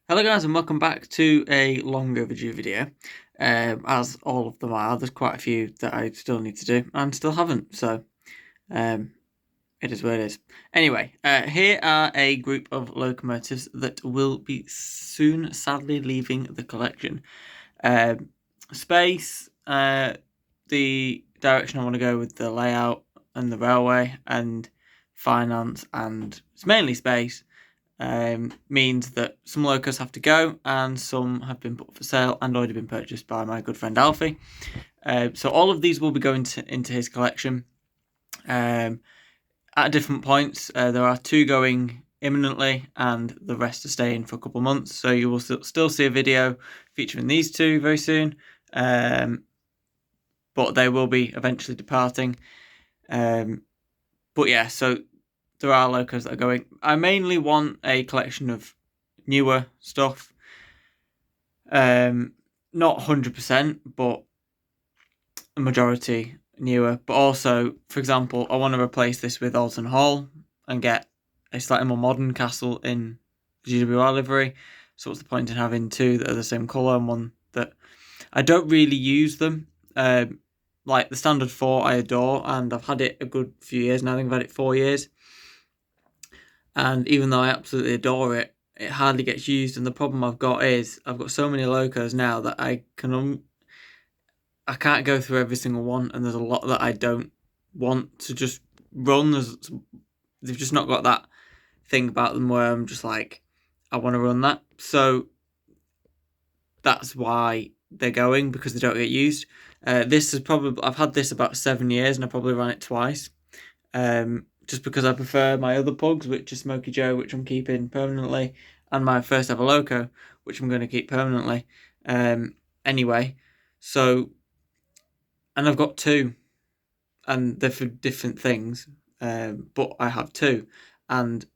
Hello guys and welcome back to a long overdue video. As all of them are, there's quite a few that I still need to do and still haven't, so it is what it is. Anyway, here are a group of locomotives that will be soon sadly leaving the collection. Space, the direction I want to go with the layout and the railway and finance, and it's mainly space. Means that some locos have to go and some have been put for sale and already been purchased by my good friend Alfie. So all of these will be going into his collection at different points. There are 2 going imminently and the rest are staying for a couple of months. So you will still see a video featuring these 2 very soon. But they will be eventually departing. But yeah, so there are locos that are going. I mainly want a collection of newer stuff. Not 100%, but a majority newer. But also, for example, I want to replace this with Alton Hall and get a slightly more modern castle in GWR livery. So what's the point in having 2 that are the same colour and one that I don't really use them? Like the standard 4 I adore, and I've had it a good few years now. I think I've had it 4 years. And even though I absolutely adore it, it hardly gets used. And the problem I've got is I've got so many locos now that I can't go through every single one, and there's a lot that I don't want to just run. They've just not got that thing about them where I'm just like, I want to run that. So that's why they're going, because they don't get used. I've had this about 7 years and I probably ran it twice. Just because I prefer my other pugs, which are Smokey Joe, which I'm keeping permanently, and my first ever loco, which I'm going to keep permanently. Anyway, so, and I've got 2, and they're for different things, but I have 2, and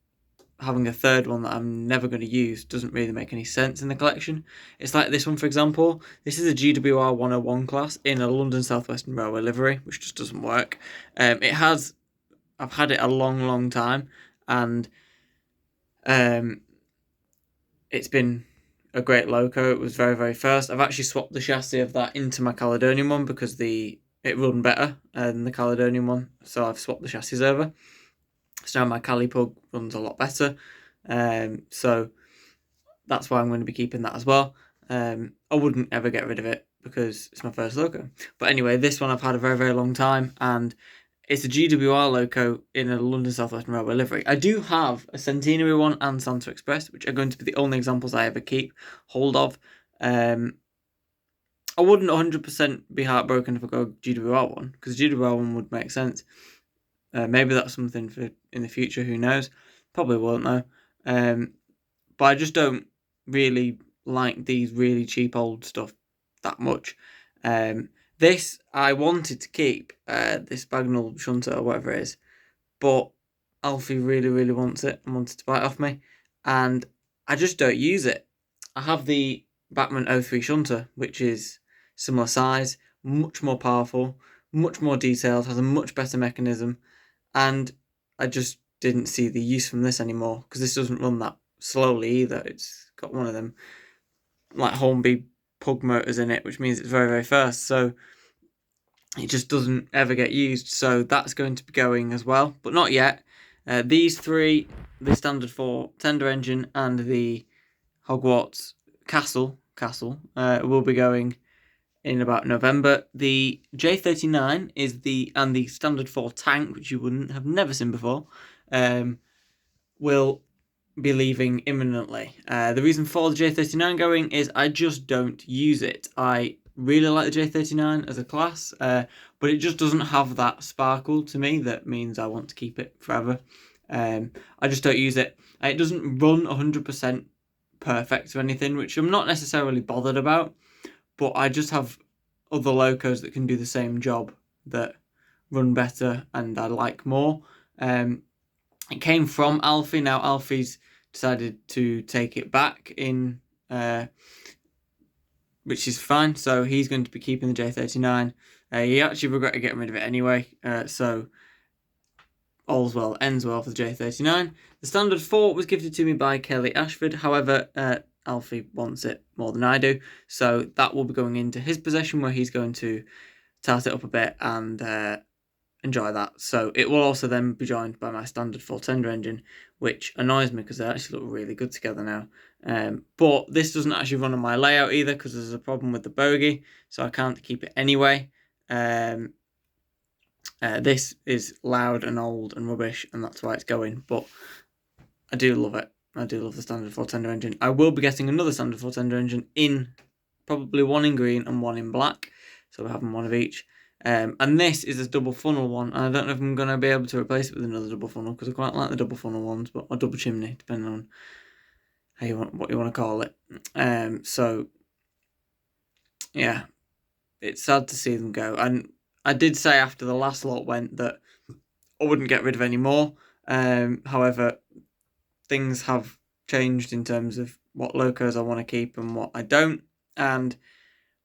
having a third one that I'm never going to use doesn't really make any sense in the collection. It's like this one, for example. This is a GWR 101 class in a London South Western Railway livery, which just doesn't work. I've had it a long time, and it's been a great loco. It was very fast. I've actually swapped the chassis of that into my Caledonian one because it run better than the Caledonian one, so I've swapped the chassis over. So now my Cali pug runs a lot better. So that's why I'm going to be keeping that as well. I wouldn't ever get rid of it because it's my first loco. But anyway, this one I've had a very long time, and it's a GWR loco in a London South Western Railway livery. I do have a Centenary one and Santa Express, which are going to be the only examples I ever keep hold of. I wouldn't 100% be heartbroken if I go GWR one, because GWR one would make sense. Maybe that's something for in the future, who knows? Probably won't though. But I just don't really like these really cheap old stuff that much. This I wanted to keep, this Bal Shunter or whatever it is, but Alfie really wants it and wanted to buy it off me, and I just don't use it. I have the Batman 03 Shunter, which is similar size, much more powerful, much more detailed, has a much better mechanism, and I just didn't see the use from this anymore, because this doesn't run that slowly either. It's got one of them like Hornby pug motors in it, which means it's very fast, so it just doesn't ever get used. So that's going to be going as well, but not yet. These 3, the standard 4 tender engine and the Hogwarts castle will be going in about November. The J39 is the standard 4 tank, which you wouldn't have never seen before, will be leaving imminently. The reason for the J39 going is I just don't use it. I really like the J39 as a class, but it just doesn't have that sparkle to me that means I want to keep it forever. I just don't use it. It doesn't run 100% perfect or anything, which I'm not necessarily bothered about, but I just have other locos that can do the same job that run better and I like more. It came from Alfie. Now Alfie's decided to take it back in, which is fine. So he's going to be keeping the J39. He actually regretted getting rid of it anyway. So all's well, ends well for the J39. The standard 4 was gifted to me by Kelly Ashford. However, Alfie wants it more than I do. So that will be going into his possession, where he's going to tart it up a bit and enjoy that. So it will also then be joined by my standard 4-cylinder engine, which annoys me because they actually look really good together now. But this doesn't actually run on my layout either, because there's a problem with the bogie, so I can't keep it anyway. This is loud and old and rubbish, and that's why it's going, but I do love it. I do love the standard 4-cylinder engine. I will be getting another standard 4-cylinder engine in, probably one in green and one in black, so we're having one of each. And this is a double funnel one, and I don't know if I'm going to be able to replace it with another double funnel, because I quite like the double funnel ones, but a double chimney, depending on what you want to call it. So yeah, it's sad to see them go. And I did say after the last lot went that I wouldn't get rid of any more. However, things have changed in terms of what Locos I want to keep and what I don't, and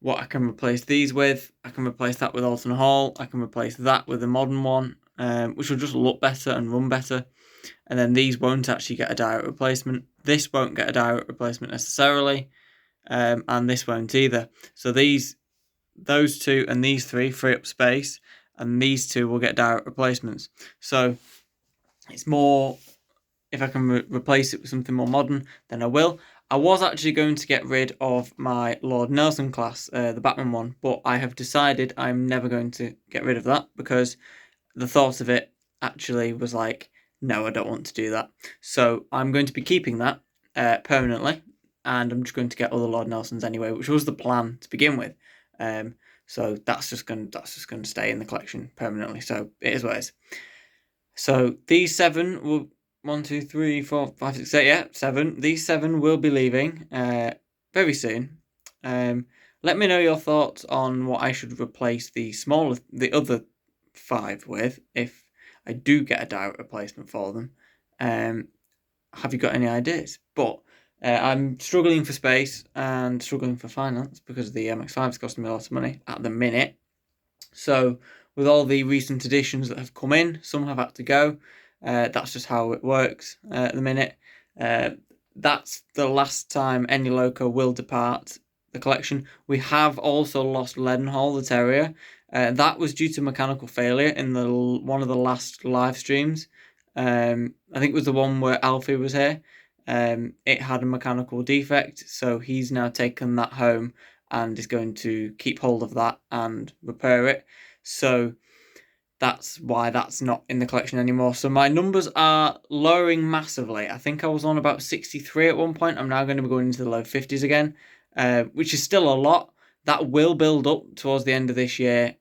what I can replace these with. I can replace that with Alton Hall. I can replace that with a modern one, which will just look better and run better. And then these won't actually get a direct replacement. This won't get a direct replacement necessarily, and this won't either. So those two and these three free up space, and these two will get direct replacements. So it's more, if I can replace it with something more modern, then I will. I was actually going to get rid of my Lord Nelson class, the Batman one, but I have decided I'm never going to get rid of that, because the thought of it actually was like, no, I don't want to do that. So I'm going to be keeping that permanently, and I'm just going to get other Lord Nelsons anyway, which was the plan to begin with. So that's just going to stay in the collection permanently. So it is what it is. So these 7 will 1, 2, 3, 4, 5, 6, 8, yeah, 7. These 7 will be leaving very soon. Let me know your thoughts on what I should replace the other 5 with, if I do get a direct replacement for them. Have you got any ideas? But I'm struggling for space and struggling for finance, because the MX-5 is costing me a lot of money at the minute. So with all the recent additions that have come in, some have had to go. That's just how it works at the minute. That's the last time any Loco will depart the collection. We have also lost Leadenhall, the Terrier. That was due to mechanical failure in one of the last live streams. I think it was the one where Alfie was here. It had a mechanical defect, so he's now taken that home and is going to keep hold of that and repair it. So that's why that's not in the collection anymore. So my numbers are lowering massively. I think I was on about 63 at one point. I'm now going to be going into the low 50s again, which is still a lot. That will build up towards the end of this year,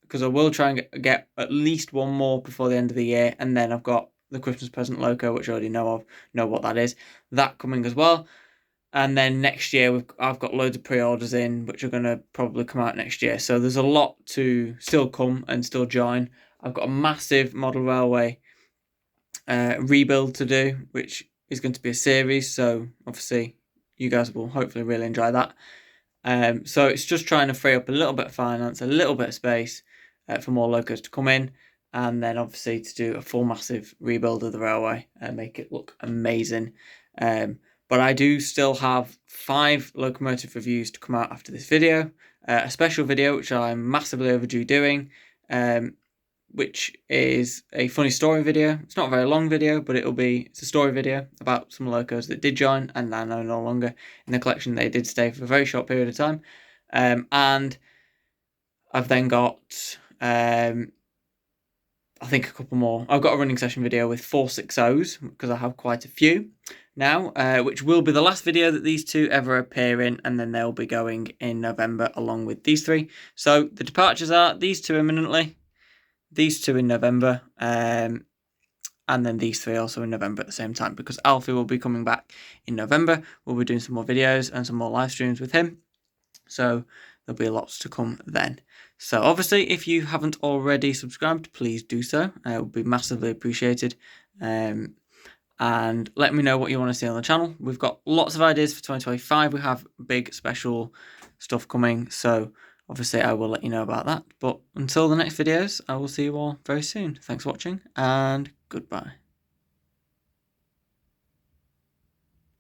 because I will try and get at least one more before the end of the year. And then I've got the Christmas present Loco, which I already know what that is. That coming as well. And then next year, I've got loads of pre-orders in, which are going to probably come out next year. So there's a lot to still come and still join. I've got a massive model railway rebuild to do, which is going to be a series. So obviously, you guys will hopefully really enjoy that. So it's just trying to free up a little bit of finance, a little bit of space for more Locos to come in. And then obviously to do a full massive rebuild of the railway and make it look amazing. But I do still have 5 locomotive reviews to come out after this video. A special video, which I'm massively overdue doing, which is a funny story video. It's not a very long video, but it's a story video about some Locos that did join and are no longer in the collection. They did stay for a very short period of time. And I've then got, I think, a couple more. I've got a running session video with 460s, because I have quite a few now, which will be the last video that these 2 ever appear in, and then they'll be going in November along with these 3. So the departures are these 2 imminently, these 2 in November, and then these 3 also in November at the same time, because Alfie will be coming back in November. We'll be doing some more videos and some more live streams with him. So there'll be lots to come then. So obviously, if you haven't already subscribed, please do so. It would be massively appreciated. And let me know what you want to see on the channel. We've got lots of ideas for 2025. We have big special stuff coming. So obviously, I will let you know about that. But until the next videos, I will see you all very soon. Thanks for watching, and goodbye.